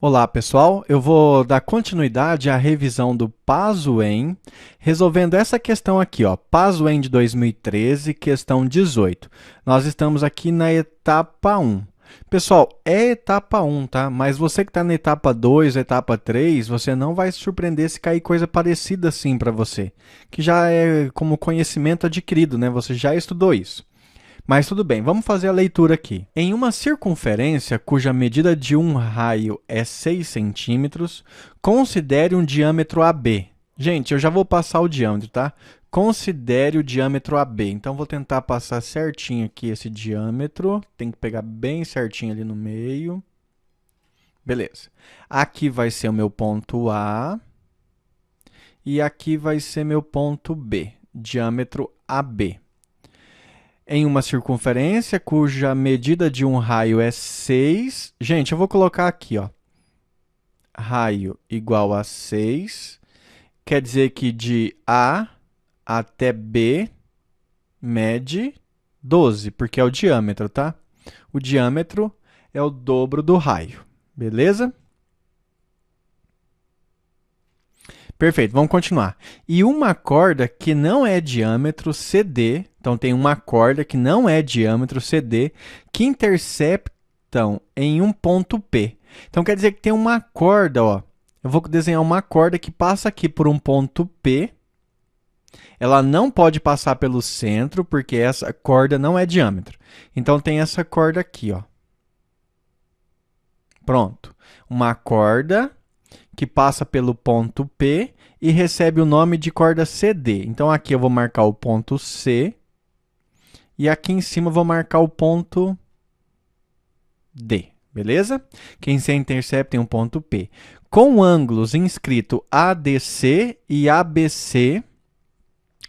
Olá, pessoal. Eu vou dar continuidade à revisão do PASUEM, resolvendo essa questão aqui, ó, PASUEM de 2013, questão 18. Nós estamos aqui na etapa 1. Pessoal, é etapa 1, tá? Mas você que está na etapa 2, etapa 3, você não vai se surpreender se cair coisa parecida assim para você, que já é como conhecimento adquirido, né? Você já estudou isso. Mas tudo bem, vamos fazer a leitura aqui. Em uma circunferência cuja medida de um raio é 6 centímetros, considere um diâmetro AB. Gente, eu já vou passar o diâmetro, tá? Considere o diâmetro AB. Então, vou tentar passar certinho aqui esse diâmetro. Tem que pegar bem certinho ali no meio. Beleza. Aqui vai ser o meu ponto A. E aqui vai ser meu ponto B. Diâmetro AB. Em uma circunferência cuja medida de um raio é 6. Gente, eu vou colocar aqui, ó. Raio igual a 6. Quer dizer que de A até B mede 12, porque é o diâmetro, tá? O diâmetro é o dobro do raio, beleza? Perfeito, vamos continuar. E uma corda que não é diâmetro CD, então tem uma corda que não é diâmetro CD, que interceptam em um ponto P. Então quer dizer que tem uma corda, ó. Eu vou desenhar uma corda que passa aqui por um ponto P. Ela não pode passar pelo centro, porque essa corda não é diâmetro. Então tem essa corda aqui, ó. Pronto. Uma corda que passa pelo ponto P e recebe o nome de corda CD. Então, aqui eu vou marcar o ponto C e aqui em cima eu vou marcar o ponto D, beleza? Quem se intercepta tem um ponto P. Com ângulos inscrito ADC e ABC,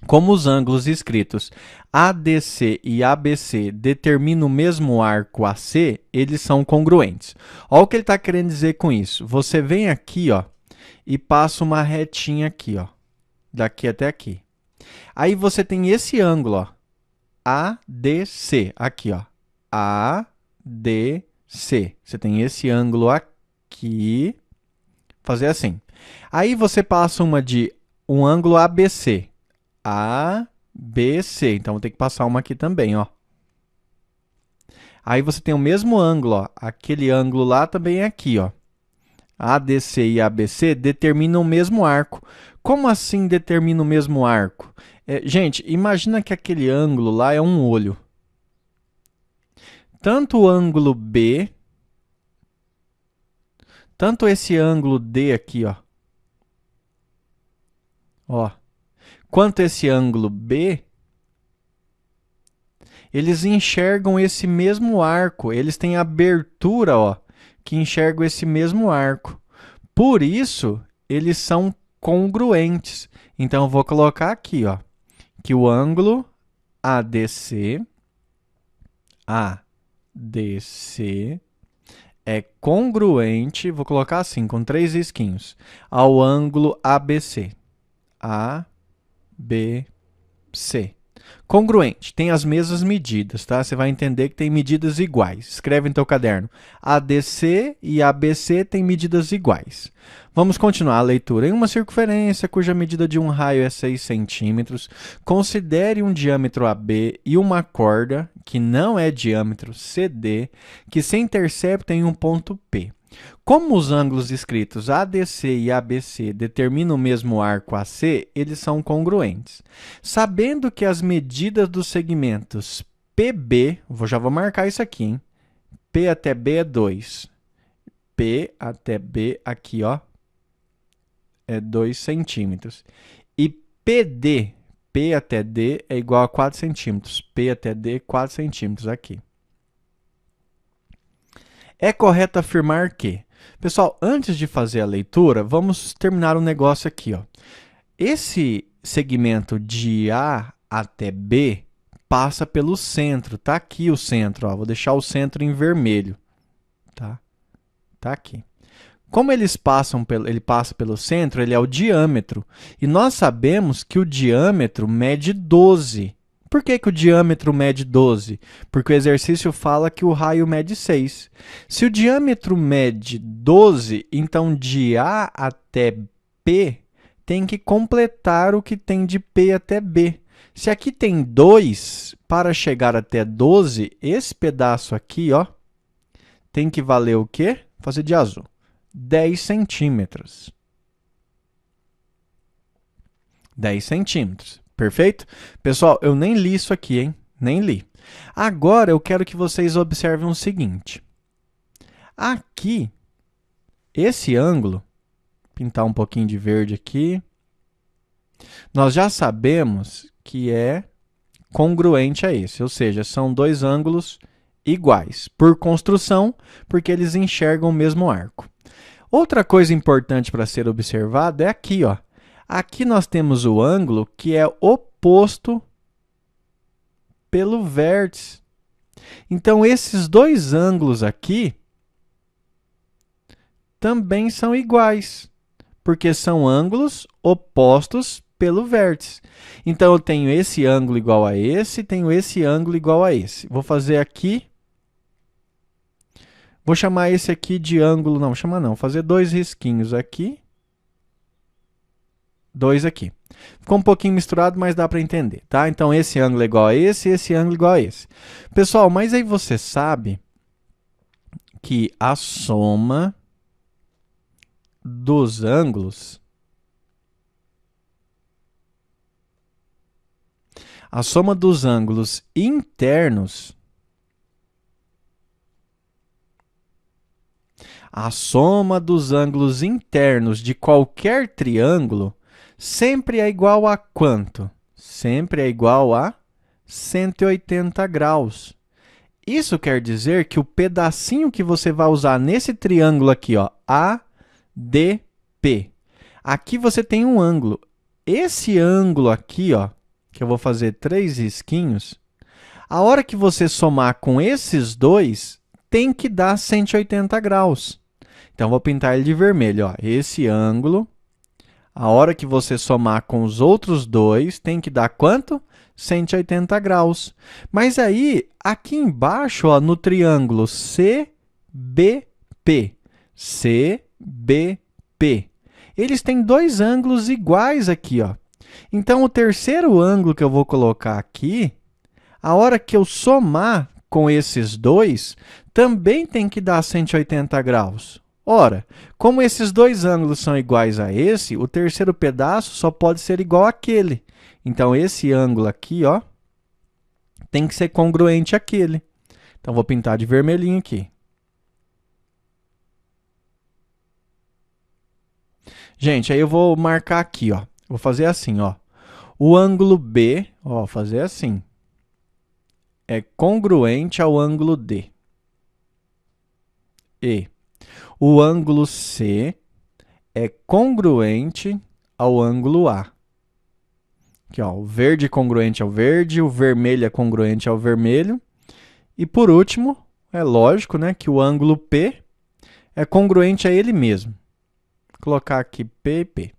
como os ângulos escritos ADC e ABC determinam o mesmo arco AC, eles são congruentes. Olha o que ele está querendo dizer com isso. Você vem aqui, ó, e passa uma retinha aqui, ó, daqui até aqui. Aí você tem esse ângulo, ó, ADC, aqui, ó, ADC. Você tem esse ângulo aqui, fazer assim. Aí você passa um ângulo ABC. ABC. Então, vou ter que passar uma aqui também, ó. Aí você tem o mesmo ângulo, ó. Aquele ângulo lá também é aqui, ó. ADC e ABC determinam o mesmo arco. Como assim determina o mesmo arco? Gente, imagina que aquele ângulo lá é um olho. Tanto o ângulo B, tanto esse ângulo D aqui, ó, quanto esse ângulo B, eles enxergam esse mesmo arco. Eles têm abertura, ó, que enxergam esse mesmo arco. Por isso, eles são congruentes. Então, eu vou colocar aqui, ó, que o ângulo ADC é congruente, vou colocar assim, com 3 risquinhos, ao ângulo ABC. ABC. Congruente, tem as mesmas medidas, tá? Você vai entender que tem medidas iguais. Escreve em teu caderno. ADC e ABC têm medidas iguais. Vamos continuar a leitura. Em uma circunferência cuja medida de um raio é 6 centímetros, considere um diâmetro AB e uma corda, que não é diâmetro CD, que se intercepta em um ponto P. Como os ângulos escritos ADC e ABC determinam o mesmo arco AC, eles são congruentes. Sabendo que as medidas dos segmentos PB, já vou marcar isso aqui, hein? P até B é 2. P até B aqui, ó, é 2 centímetros. E PD, P até D é igual a 4 centímetros. P até D, 4 centímetros aqui. É correto afirmar que... Pessoal, antes de fazer a leitura, vamos terminar um negócio aqui, ó. Esse segmento de A até B passa pelo centro. Tá aqui o centro, ó. Vou deixar o centro em vermelho. Tá aqui. Como ele passa pelo centro, ele é o diâmetro. E nós sabemos que o diâmetro mede 12, Por que que o diâmetro mede 12? Porque o exercício fala que o raio mede 6. Se o diâmetro mede 12, então de A até P tem que completar o que tem de P até B. Se aqui tem 2, para chegar até 12, esse pedaço aqui, ó, tem que valer o quê? Vou fazer de azul. 10 centímetros. 10 centímetros. Perfeito? Pessoal, eu nem li isso aqui, hein? Nem li. Agora, eu quero que vocês observem o seguinte. Aqui, esse ângulo, pintar um pouquinho de verde aqui, nós já sabemos que é congruente a esse, ou seja, são dois ângulos iguais, por construção, porque eles enxergam o mesmo arco. Outra coisa importante para ser observada é aqui, ó. Aqui nós temos o ângulo que é oposto pelo vértice. Então, esses dois ângulos aqui também são iguais, porque são ângulos opostos pelo vértice. Então, eu tenho esse ângulo igual a esse, tenho esse ângulo igual a esse. Vou fazer aqui, vou chamar esse aqui de ângulo, não, vou chamar não, vou fazer dois risquinhos aqui, dois aqui. Ficou um pouquinho misturado, mas dá para entender, tá? Então, esse ângulo é igual a esse ângulo é igual a esse. Pessoal, mas aí você sabe que a soma dos ângulos, internos, a soma dos ângulos internos de qualquer triângulo sempre é igual a quanto? Sempre é igual a 180 graus. Isso quer dizer que o pedacinho que você vai usar nesse triângulo aqui, ó, ADP, aqui você tem um ângulo. Esse ângulo aqui, ó, que eu vou fazer 3 risquinhos, a hora que você somar com esses dois, tem que dar 180 graus. Então, vou pintar ele de vermelho, ó. Esse ângulo, a hora que você somar com os outros dois, tem que dar quanto? 180 graus. Mas aí, aqui embaixo, ó, no triângulo CBP, eles têm dois ângulos iguais aqui, ó. Então, o terceiro ângulo que eu vou colocar aqui, a hora que eu somar com esses dois, também tem que dar 180 graus. Ora, como esses dois ângulos são iguais a esse, o terceiro pedaço só pode ser igual àquele. Então, esse ângulo aqui, ó, tem que ser congruente àquele. Então, vou pintar de vermelhinho aqui. Gente, aí eu vou marcar aqui, ó. Vou fazer assim, ó. O ângulo B, ó, fazer assim, é congruente ao ângulo D. E o ângulo C é congruente ao ângulo A. Aqui, ó, o verde é congruente ao verde, o vermelho é congruente ao vermelho. E por último, é lógico, né, que o ângulo P é congruente a ele mesmo. Vou colocar aqui P e P.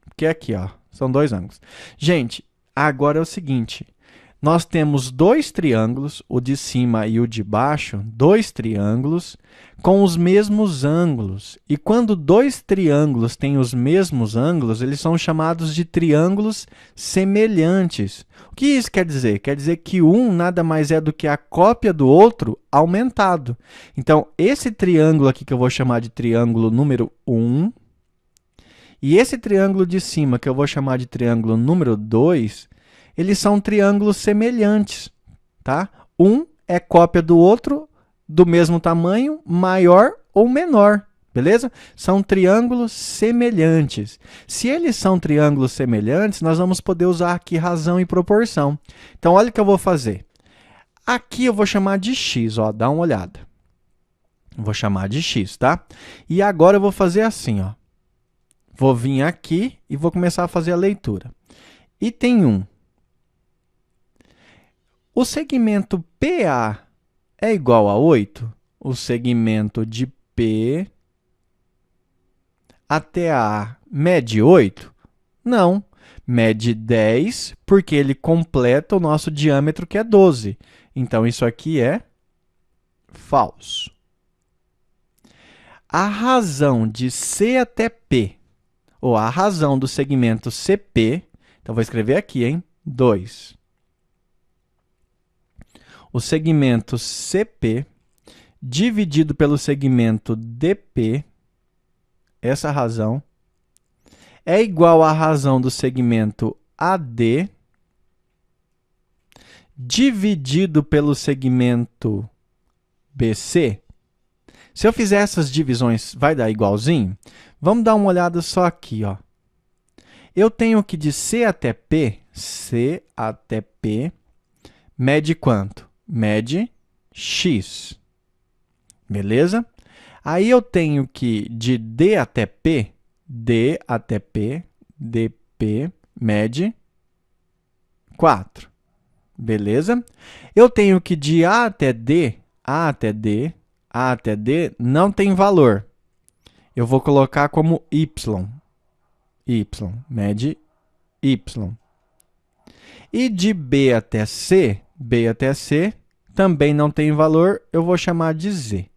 Porque aqui, ó, são dois ângulos. Gente, agora é o seguinte. Nós temos dois triângulos, o de cima e o de baixo, dois triângulos com os mesmos ângulos. E quando dois triângulos têm os mesmos ângulos, eles são chamados de triângulos semelhantes. O que isso quer dizer? Quer dizer que um nada mais é do que a cópia do outro aumentado. Então, esse triângulo aqui que eu vou chamar de triângulo número 1, e esse triângulo de cima que eu vou chamar de triângulo número 2, eles são triângulos semelhantes, tá? Um é cópia do outro, do mesmo tamanho, maior ou menor, beleza? São triângulos semelhantes. Se eles são triângulos semelhantes, nós vamos poder usar aqui razão e proporção. Então, olha o que eu vou fazer. Aqui eu vou chamar de x, ó, dá uma olhada. Vou chamar de x, tá? E agora eu vou fazer assim, ó. Vou vir aqui e vou começar a fazer a leitura. Item 1. O segmento PA é igual a 8? O segmento de P até a mede 8? Não. Mede 10 porque ele completa o nosso diâmetro, que é 12. Então, isso aqui é falso. A razão de C até P, ou a razão do segmento CP, então vou escrever aqui, hein? 2. O segmento CP dividido pelo segmento DP, essa razão, é igual à razão do segmento AD dividido pelo segmento BC. Se eu fizer essas divisões, vai dar igualzinho? Vamos dar uma olhada só aqui, ó. Eu tenho que de C até P mede quanto? Mede x. Beleza? Aí eu tenho que de D até P, DP mede 4. Beleza? Eu tenho que de A até D não tem valor. Eu vou colocar como y. Mede y. E de B até C também não tem valor, eu vou chamar de z.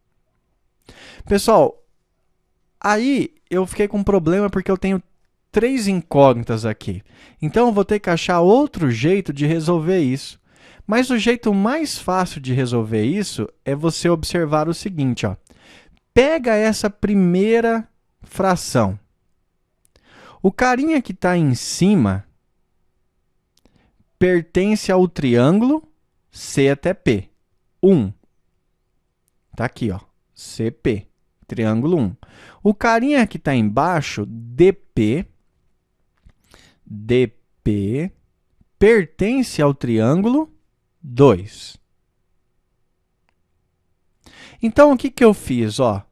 Pessoal, aí eu fiquei com um problema porque eu tenho 3 incógnitas aqui. Então, eu vou ter que achar outro jeito de resolver isso. Mas o jeito mais fácil de resolver isso é você observar o seguinte, ó. Pega essa primeira fração. O carinha que está em cima pertence ao triângulo C até P. 1. Está aqui, ó. CP. Triângulo 1. O carinha que está embaixo, DP, pertence ao triângulo 2. Então, o que eu fiz? Ó,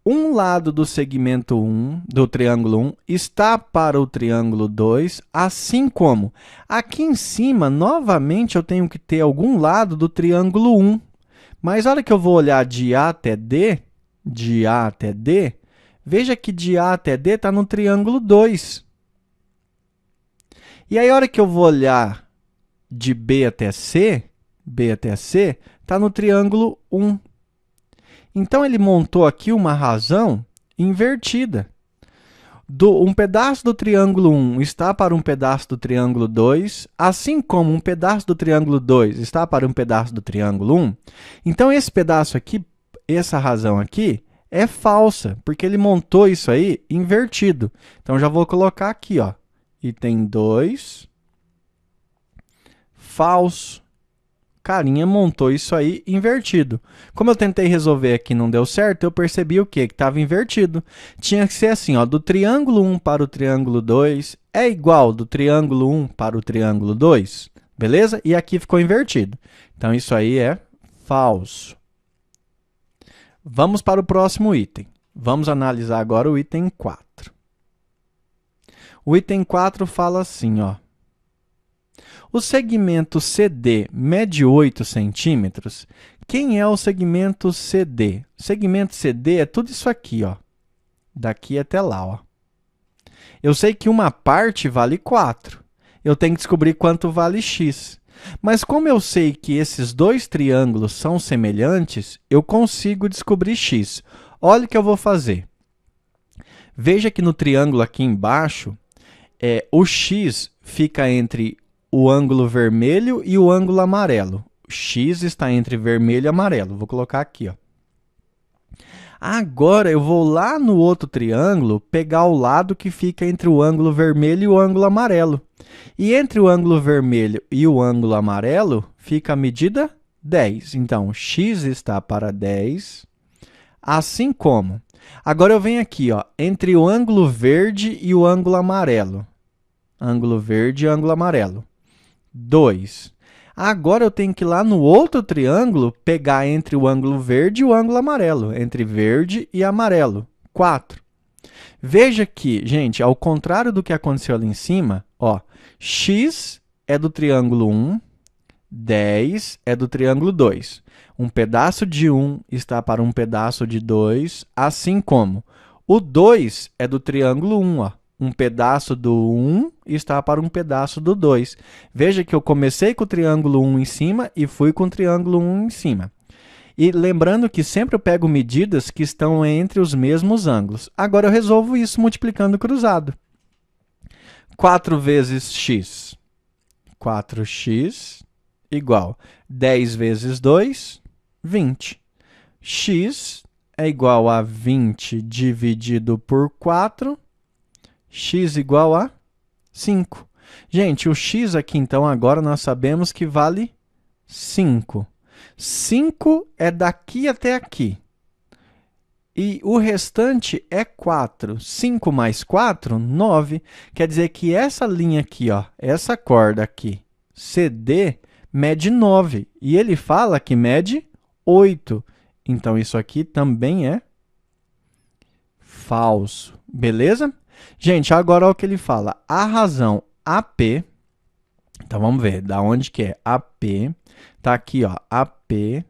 um lado do segmento 1, do triângulo 1, está para o triângulo 2, assim como aqui em cima, novamente, eu tenho que ter algum lado do triângulo 1. Mas a hora que eu vou olhar de A até D, veja que de A até D está no triângulo 2. E aí, a hora que eu vou olhar de B até C, está no triângulo 1. Então, ele montou aqui uma razão invertida. Um pedaço do triângulo 1 está para um pedaço do triângulo 2, assim como um pedaço do triângulo 2 está para um pedaço do triângulo 1. Então, esse pedaço aqui, essa razão aqui, é falsa, porque ele montou isso aí invertido. Então, já vou colocar aqui, ó, item 2, falso. Carinha montou isso aí invertido. Como eu tentei resolver aqui e não deu certo, eu percebi o quê? Que estava invertido. Tinha que ser assim, ó, do triângulo 1 para o triângulo 2 é igual do triângulo 1 para o triângulo 2. Beleza? E aqui ficou invertido. Então, isso aí é falso. Vamos para o próximo item. Vamos analisar agora o item 4. O item 4 fala assim, ó. O segmento CD mede 8 centímetros. Quem é o segmento CD? O segmento CD é tudo isso aqui, ó. Daqui até lá, ó. Eu sei que uma parte vale 4. Eu tenho que descobrir quanto vale x. Mas como eu sei que esses dois triângulos são semelhantes, eu consigo descobrir x. Olha o que eu vou fazer. Veja que no triângulo aqui embaixo, o x fica entre o ângulo vermelho e o ângulo amarelo. O x está entre vermelho e amarelo. Vou colocar aqui, ó. Agora, eu vou lá no outro triângulo pegar o lado que fica entre o ângulo vermelho e o ângulo amarelo. E entre o ângulo vermelho e o ângulo amarelo, fica a medida 10. Então, x está para 10, assim como... Agora, eu venho aqui, ó, entre o ângulo verde e o ângulo amarelo. Ângulo verde e ângulo amarelo. 2. Agora, eu tenho que ir lá no outro triângulo pegar entre o ângulo verde e o ângulo amarelo. Entre verde e amarelo. 4. Veja que, gente, ao contrário do que aconteceu ali em cima, ó, x é do triângulo 1, 10 é do triângulo 2. Um pedaço de 1 está para um pedaço de 2, assim como o 2 é do triângulo 1, ó. um pedaço do 1 está para um pedaço do 2. Veja que eu comecei com o triângulo 1 em cima e fui com o triângulo 1 em cima. E lembrando que sempre eu pego medidas que estão entre os mesmos ângulos. Agora eu resolvo isso multiplicando cruzado. 4 vezes x. 4x igual 10 vezes 2, 20. X é igual a 20 dividido por 4, x igual a 5. Gente, o x aqui, então, agora nós sabemos que vale 5. 5 é daqui até aqui. E o restante é 4. 5 mais 4, 9. Quer dizer que essa linha aqui, ó, essa corda aqui, CD, mede 9. E ele fala que mede 8. Então, isso aqui também é falso. Beleza? Gente, agora olha o que ele fala. A razão AP, então vamos ver, da onde que é AP, tá aqui, ó, AP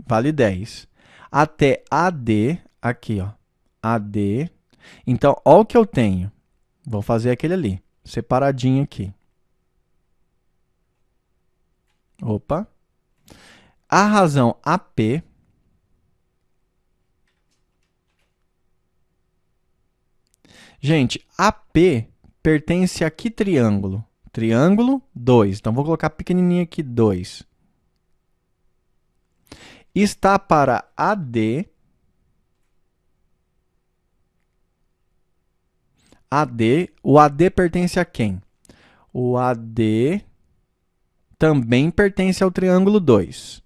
vale 10. Até AD, aqui, ó, AD, então, olha o que eu tenho. Vou fazer aquele ali, separadinho aqui. Opa. A razão AP, gente, AP pertence a que triângulo? Triângulo 2. Então, vou colocar pequenininho aqui, 2. Está para AD. AD. O AD pertence a quem? O AD também pertence ao triângulo 2.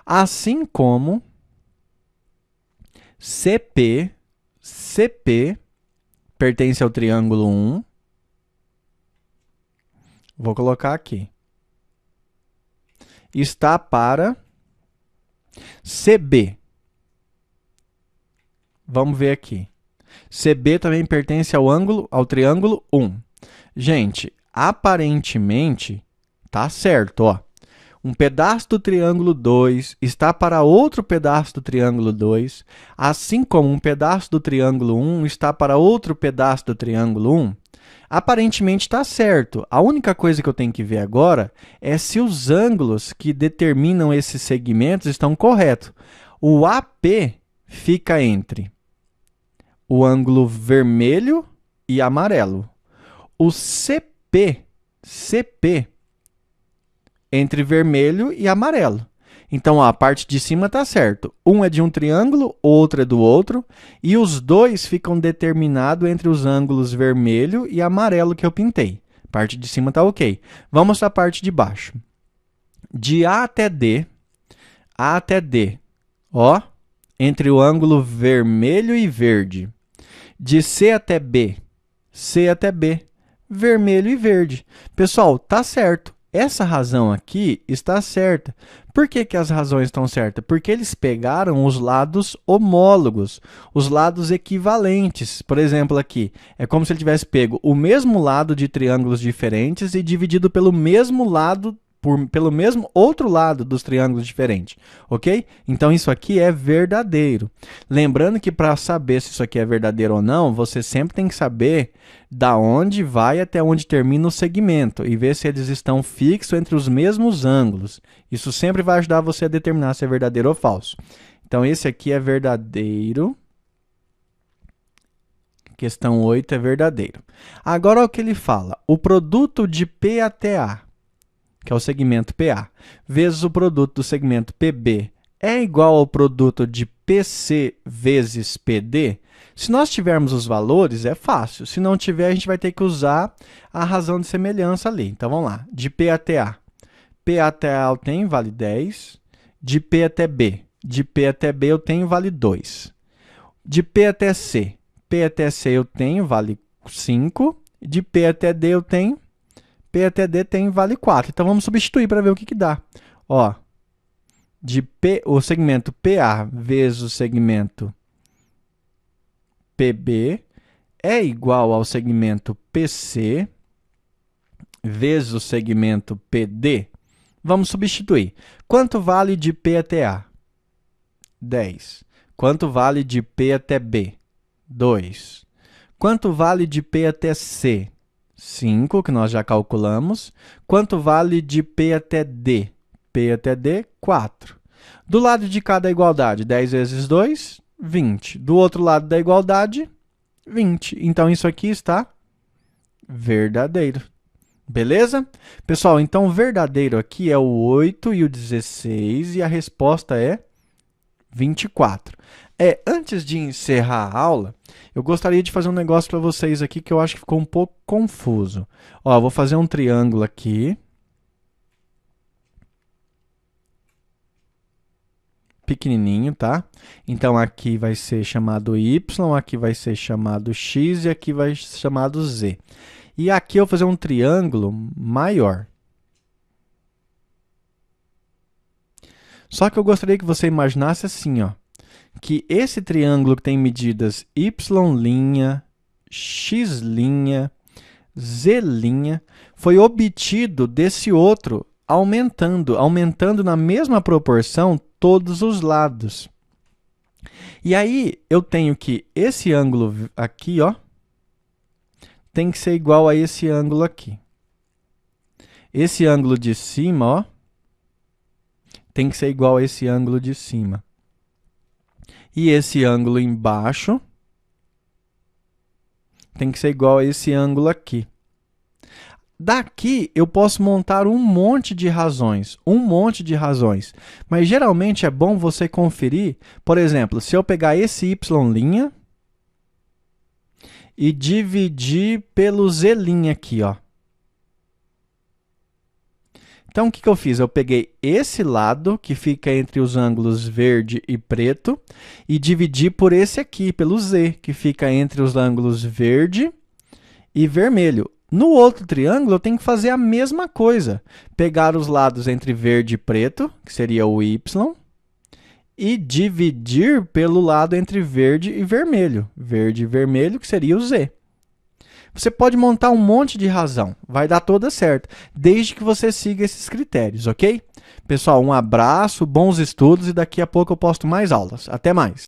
Assim como CP pertence ao triângulo 1. Vou colocar aqui. Está para CB. Vamos ver aqui. CB também pertence ao triângulo 1. Gente, aparentemente, tá certo, ó. Um pedaço do triângulo 2 está para outro pedaço do triângulo 2, assim como um pedaço do triângulo 1 está para outro pedaço do triângulo 1. Aparentemente está certo. A única coisa que eu tenho que ver agora é se os ângulos que determinam esses segmentos estão corretos. O AP fica entre o ângulo vermelho e amarelo. O CP entre vermelho e amarelo. Então, ó, a parte de cima está certo. Um é de um triângulo, outro é do outro, e os dois ficam determinados entre os ângulos vermelho e amarelo que eu pintei. A parte de cima está ok. Vamos para a parte de baixo. De A até D, ó, entre o ângulo vermelho e verde. De C até B, vermelho e verde. Pessoal, tá certo. Essa razão aqui está certa. Por que as razões estão certas? Porque eles pegaram os lados homólogos, os lados equivalentes. Por exemplo, aqui, é como se ele tivesse pego o mesmo lado de triângulos diferentes e dividido pelo mesmo lado, pelo mesmo outro lado dos triângulos diferentes, ok? Então, isso aqui é verdadeiro. Lembrando que para saber se isso aqui é verdadeiro ou não, você sempre tem que saber da onde vai até onde termina o segmento e ver se eles estão fixos entre os mesmos ângulos. Isso sempre vai ajudar você a determinar se é verdadeiro ou falso. Então, esse aqui é verdadeiro. Questão 8 é verdadeiro. Agora, o que ele fala? O produto de P até A, que é o segmento PA, vezes o produto do segmento PB, é igual ao produto de PC vezes PD? Se nós tivermos os valores, é fácil. Se não tiver, a gente vai ter que usar a razão de semelhança ali. Então, vamos lá. De P até A. P até A eu tenho, vale 10. De P até B. De P até B eu tenho, vale 2. De P até C. P até C eu tenho, vale 5. De P até D eu tenho, P até D tem, vale 4. Então, vamos substituir para ver o que dá. Ó, o segmento PA vezes o segmento PB é igual ao segmento PC vezes o segmento PD. Vamos substituir. Quanto vale de P até A? 10. Quanto vale de P até B? 2. Quanto vale de P até C? 5, que nós já calculamos. Quanto vale de P até D? P até D, 4. Do lado de cá da igualdade, 10 vezes 2, 20. Do outro lado da igualdade, 20. Então, isso aqui está verdadeiro. Beleza? Pessoal, então o verdadeiro aqui é o 8 e o 16 e a resposta é 24. Antes de encerrar a aula, eu gostaria de fazer um negócio para vocês aqui que eu acho que ficou um pouco confuso. Ó, eu vou fazer um triângulo aqui. Pequenininho, tá? Então, aqui vai ser chamado Y, aqui vai ser chamado X e aqui vai ser chamado Z. E aqui eu vou fazer um triângulo maior. Só que eu gostaria que você imaginasse assim, ó, que esse triângulo que tem medidas y', x', z' foi obtido desse outro, aumentando na mesma proporção todos os lados. E aí, eu tenho que esse ângulo aqui, ó, tem que ser igual a esse ângulo aqui. Esse ângulo de cima, ó, tem que ser igual a esse ângulo de cima. E esse ângulo embaixo tem que ser igual a esse ângulo aqui. Daqui, eu posso montar um monte de razões. Mas, geralmente, é bom você conferir. Por exemplo, se eu pegar esse y' e dividir pelo z' aqui, ó. Então, o que eu fiz? Eu peguei esse lado, que fica entre os ângulos verde e preto, e dividi por esse aqui, pelo z, que fica entre os ângulos verde e vermelho. No outro triângulo, eu tenho que fazer a mesma coisa. Pegar os lados entre verde e preto, que seria o y, e dividir pelo lado entre verde e vermelho. Verde e vermelho, que seria o z. Você pode montar um monte de razão, vai dar toda certo, desde que você siga esses critérios, ok? Pessoal, um abraço, bons estudos e daqui a pouco eu posto mais aulas. Até mais!